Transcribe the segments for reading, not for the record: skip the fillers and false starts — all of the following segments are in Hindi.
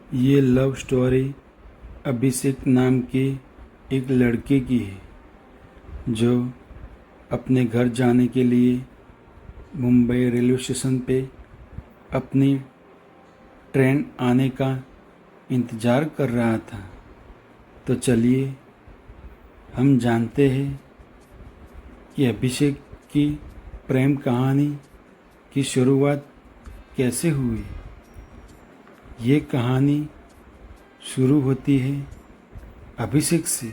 ये लव स्टोरी अभिषेक नाम के एक लड़के की है जो अपने घर जाने के लिए मुंबई रेलवे स्टेशन पे अपनी ट्रेन आने का इंतज़ार कर रहा था। तो चलिए हम जानते हैं कि अभिषेक की प्रेम कहानी की शुरुआत कैसे हुई। ये कहानी शुरू होती है अभिषेक से।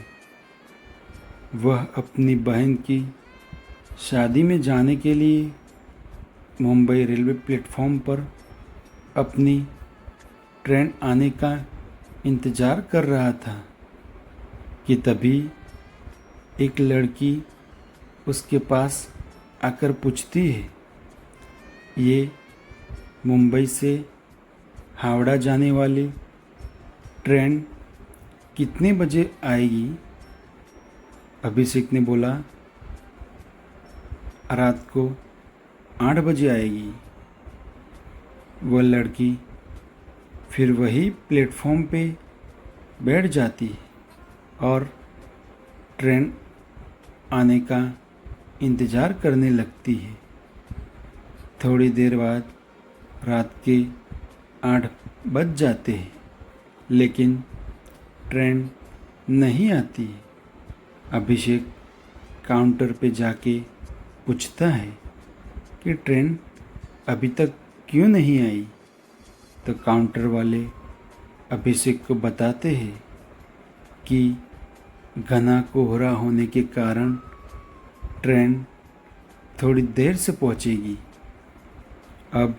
वह अपनी बहन की शादी में जाने के लिए मुंबई रेलवे प्लेटफॉर्म पर अपनी ट्रेन आने का इंतज़ार कर रहा था कि तभी एक लड़की उसके पास आकर पूछती है, ये मुंबई से हावड़ा जाने वाली ट्रेन कितने बजे आएगी? अभिषेक ने बोला, रात को 8 बजे आएगी। वह लड़की फिर वही प्लेटफॉर्म पे बैठ जाती है और ट्रेन आने का इंतज़ार करने लगती है। थोड़ी देर बाद रात के 8 बज जाते हैं, लेकिन ट्रेन नहीं आती। अभिषेक काउंटर पे जाके पूछता है कि ट्रेन अभी तक क्यों नहीं आई। तो काउंटर वाले अभिषेक को बताते हैं कि घना कोहरा होने के कारण ट्रेन थोड़ी देर से पहुंचेगी। अब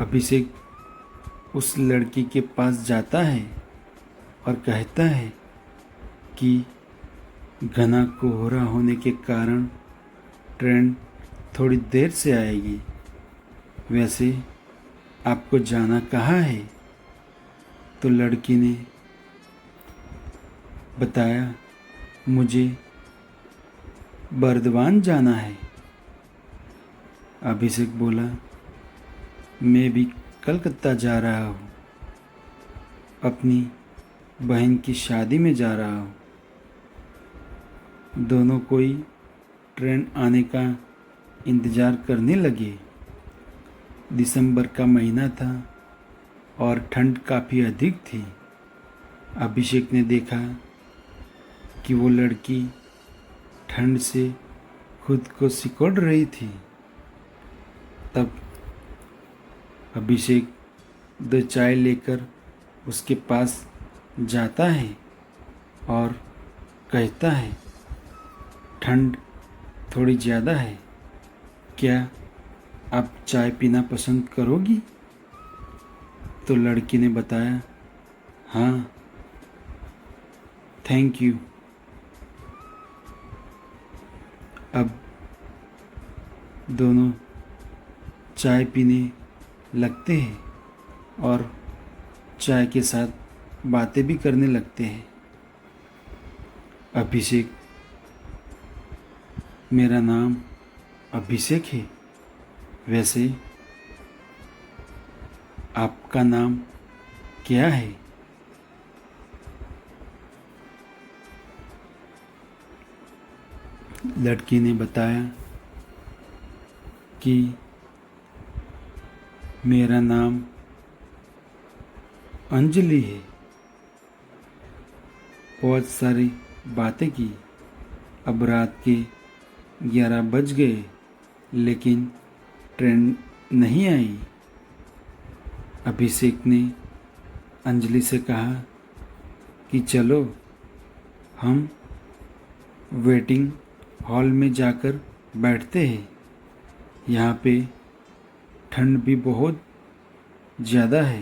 अभिषेक उस लड़की के पास जाता है और कहता है कि घना कोहरा होने के कारण ट्रेन थोड़ी देर से आएगी। वैसे आपको जाना कहाँ है? तो लड़की ने बताया, मुझे बर्दवान जाना है। अभिषेक बोला, मैं भी कलकत्ता जा रहा हूँ, अपनी बहन की शादी में जा रहा हूँ। दोनों कोई ट्रेन आने का इंतज़ार करने लगे। दिसंबर का महीना था और ठंड काफ़ी अधिक थी। अभिषेक ने देखा कि वो लड़की ठंड से खुद को सिकोड़ रही थी। तब अभिषेक 2 चाय लेकर उसके पास जाता है और कहता है, ठंड थोड़ी ज़्यादा है, क्या आप चाय पीना पसंद करोगी? तो लड़की ने बताया, हाँ, थैंक यू। अब दोनों चाय पीने लगते हैं और चाय के साथ बातें भी करने लगते हैं। अभिषेक, मेरा नाम अभिषेक है, वैसे आपका नाम क्या है? लड़की ने बताया कि मेरा नाम अंजलि है। बहुत सारी बातें की। अब रात के 11 बज गए, लेकिन ट्रेन नहीं आई। अभिषेक ने अंजलि से कहा कि चलो हम वेटिंग हॉल में जाकर बैठते हैं। यहाँ पे ठंड भी बहुत ज़्यादा है।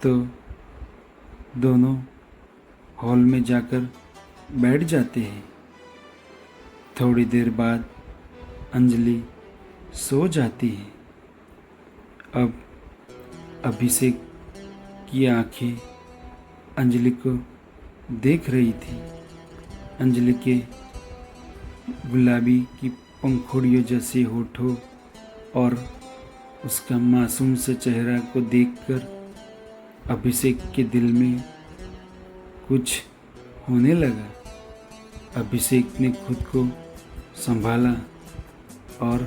तो दोनों हॉल में जाकर बैठ जाते हैं। थोड़ी देर बाद अंजलि सो जाती है। अब अभिषेक की आंखें अंजलि को देख रही थी। अंजलि के गुलाबी की पंखुड़ियों जैसे होठों और उसका मासूम से चेहरा को देखकर अभिषेक के दिल में कुछ होने लगा। अभिषेक ने खुद को संभाला और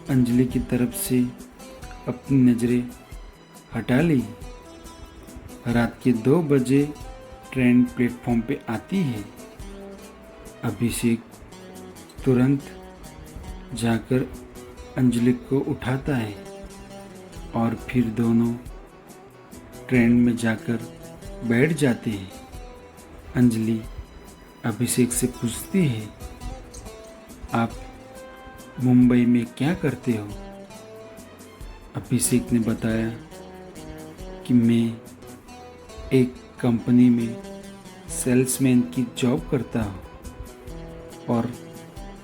अंजलि की तरफ से अपनी नज़रें हटा ली। रात के 2 बजे ट्रेन प्लेटफॉर्म पे आती है। अभिषेक तुरंत जाकर अंजलि को उठाता है और फिर दोनों ट्रेन में जाकर बैठ जाते हैं। अंजलि अभिषेक से पूछती है, आप मुंबई में क्या करते हो? अभिषेक ने बताया कि मैं एक कंपनी में सेल्समैन की जॉब करता हूँ। और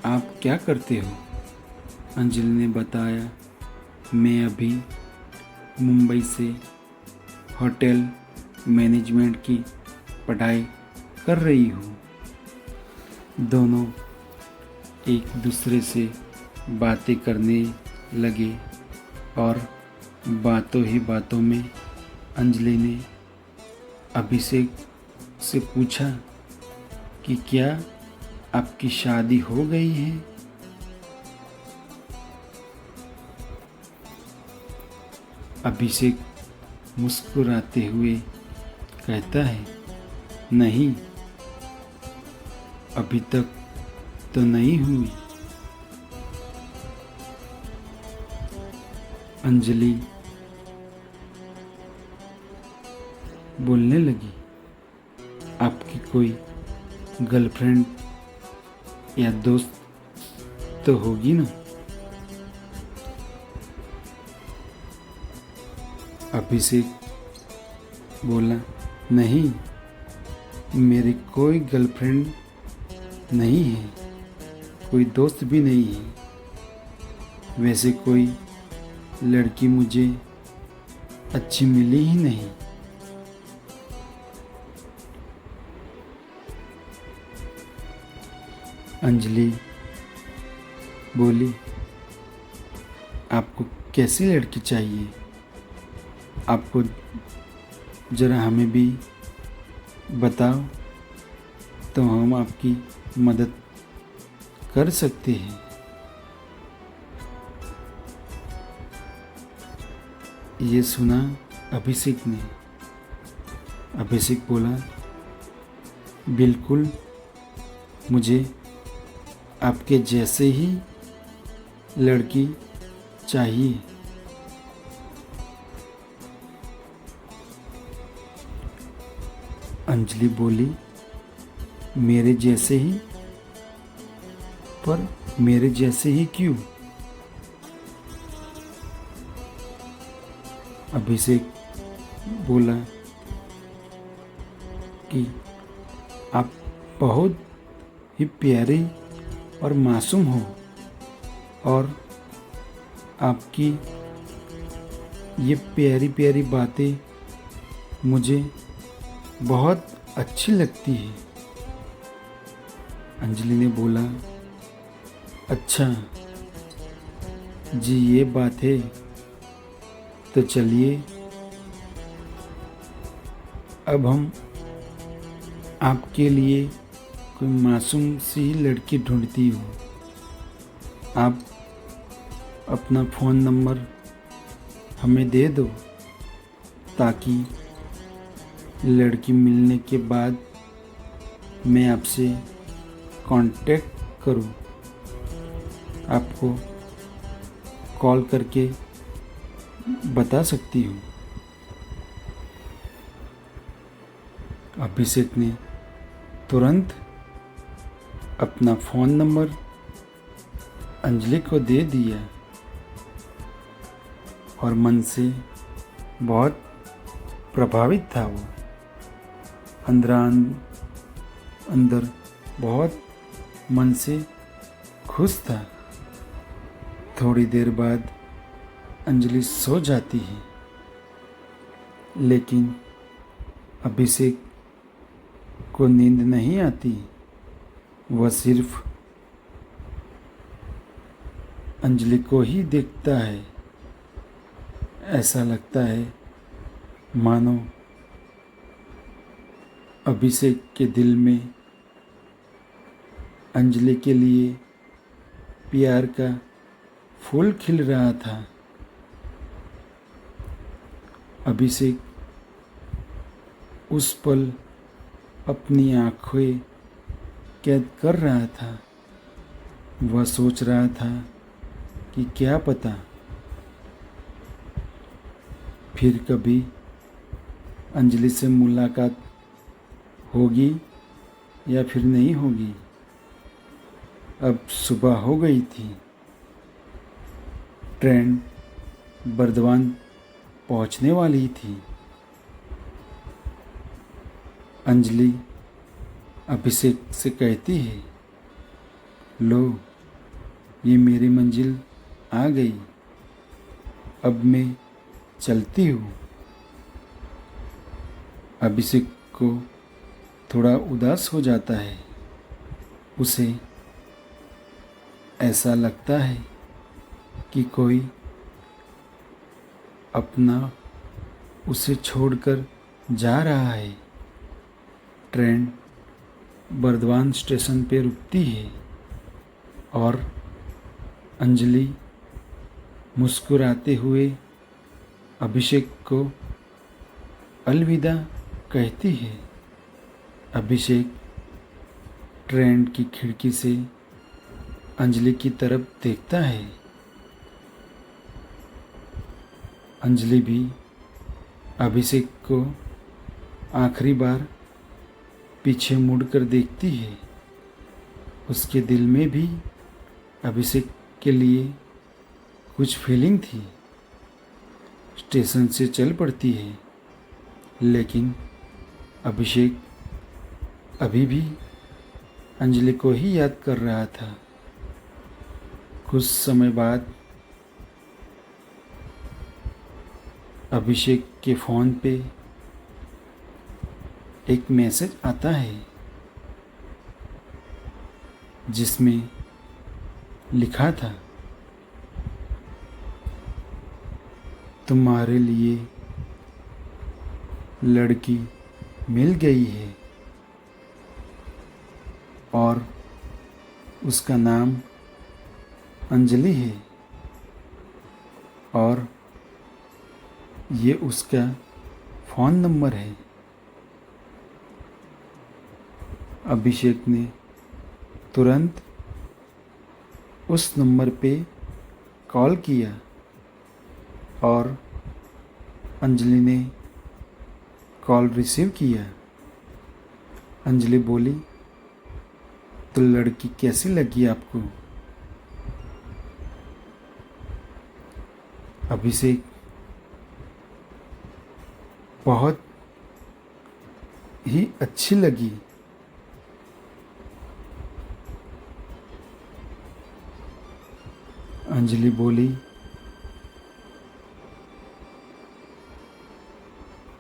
आप क्या करते हो? अंजलि ने बताया, मैं अभी मुंबई से होटल मैनेजमेंट की पढ़ाई कर रही हूँ। दोनों एक दूसरे से बातें करने लगे और बातों ही बातों में अंजलि ने अभिषेक से पूछा कि क्या आपकी शादी हो गई है? अभिषेक मुस्कुराते हुए कहता है, नहीं, अभी तक तो नहीं हुई। अंजलि बोलने लगी, आपकी कोई गर्लफ्रेंड या दोस्त तो होगी ना? अभिषेक बोला, नहीं, मेरी कोई गर्लफ्रेंड नहीं है, कोई दोस्त भी नहीं है। वैसे कोई लड़की मुझे अच्छी मिली ही नहीं। अंजलि बोली, आपको कैसी लड़की चाहिए? आपको ज़रा हमें भी बताओ तो हम आपकी मदद कर सकते हैं। ये सुना अभिषेक ने। अभिषेक बोला, बिल्कुल, मुझे आपके जैसे ही लड़की चाहिए। अंजलि बोली, मेरे जैसे ही? पर मेरे जैसे ही क्यों? अभिषेक बोला कि आप बहुत ही प्यारे और मासूम हो और आपकी ये प्यारी प्यारी बातें मुझे बहुत अच्छी लगती है। अंजलि ने बोला, अच्छा जी, ये बात है, तो चलिए अब हम आपके लिए कोई मासूम सी लड़की ढूंढती हूँ। आप अपना फ़ोन नंबर हमें दे दो ताकि लड़की मिलने के बाद मैं आपसे कांटेक्ट करूँ, आपको कॉल करके बता सकती हूँ। अभिषेक ने तुरंत अपना फ़ोन नंबर अंजलि को दे दिया और मन से बहुत प्रभावित था वो। अंदर बहुत मन से खुश था। थोड़ी देर बाद अंजलि सो जाती है, लेकिन अभिषेक को नींद नहीं आती। वह सिर्फ अंजलि को ही देखता है ऐसा लगता है मानो अभिषेक के दिल में अंजलि के लिए प्यार का फूल खिल रहा था। अभिषेक उस पल अपनी आँखें कैद कर रहा था। वह सोच रहा था कि क्या पता फिर कभी अंजलि से मुलाकात होगी या फिर नहीं होगी। अब सुबह हो गई थी। ट्रेन बर्दवान पहुंचने वाली थी। अंजलि अभिषेक से कहती है, लो ये मेरी मंजिल आ गई, अब मैं चलती हूँ। अभिषेक को थोड़ा उदास हो जाता है। उसे ऐसा लगता है कि कोई अपना उसे छोड़कर जा रहा है। ट्रेन बर्दवान स्टेशन पे रुकती है और अंजलि मुस्कुराते हुए अभिषेक को अलविदा कहती है। अभिषेक ट्रेन की खिड़की से अंजलि की तरफ देखता है। अंजलि भी अभिषेक को आखिरी बार पीछे मुड़कर देखती है। उसके दिल में भी अभिषेक के लिए कुछ फीलिंग थी। स्टेशन से चल पड़ती है, लेकिन अभिषेक अभी भी अंजलि को ही याद कर रहा था। कुछ समय बाद अभिषेक के फ़ोन पे एक मैसेज आता है जिसमें लिखा था, तुम्हारे लिए लड़की मिल गई है और उसका नाम अंजलि है और ये उसका फ़ोन नंबर है। अभिषेक ने तुरंत उस नंबर पे कॉल किया और अंजलि ने कॉल रिसीव किया। अंजलि बोली, तो लड़की कैसी लगी आपको? अभिषेक बहुत ही अच्छी लगी। अंजलि बोली,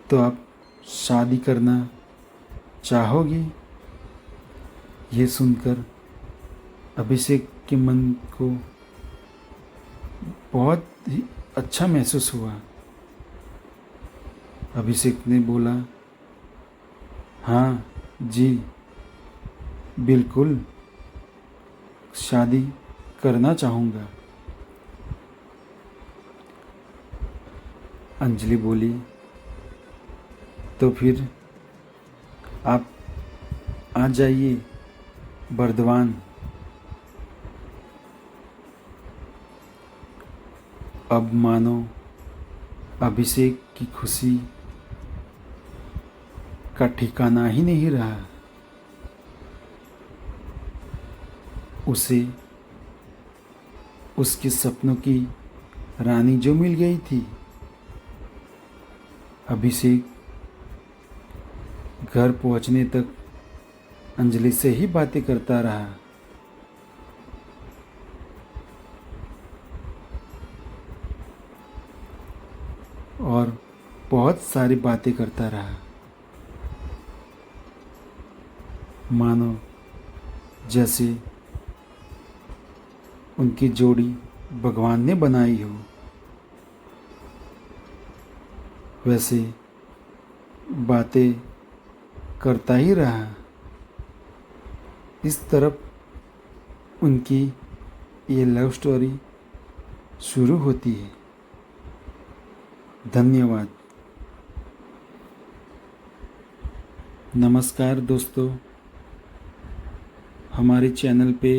तो आप शादी करना चाहोगी? ये सुनकर अभिषेक के मन को बहुत ही अच्छा महसूस हुआ। अभिषेक ने बोला, हाँ जी बिल्कुल, शादी करना चाहूँगा। अंजलि बोली, तो फिर आप आ जाइए बर्दवान। अब मानो अभिषेक की खुशी का ठिकाना ही नहीं रहा। उसे उसके सपनों की रानी जो मिल गई थी। अभिषेक घर पहुंचने तक अंजलि से ही बातें करता रहा। और बहुत सारी बातें करता रहा, मानो जैसे उनकी जोड़ी भगवान ने बनाई हो। वैसे बातें करता ही रहा। इस तरफ उनकी ये लव स्टोरी शुरू होती है। धन्यवाद। नमस्कार दोस्तों, हमारे चैनल पे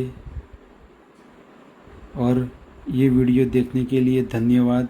और ये वीडियो देखने के लिए धन्यवाद।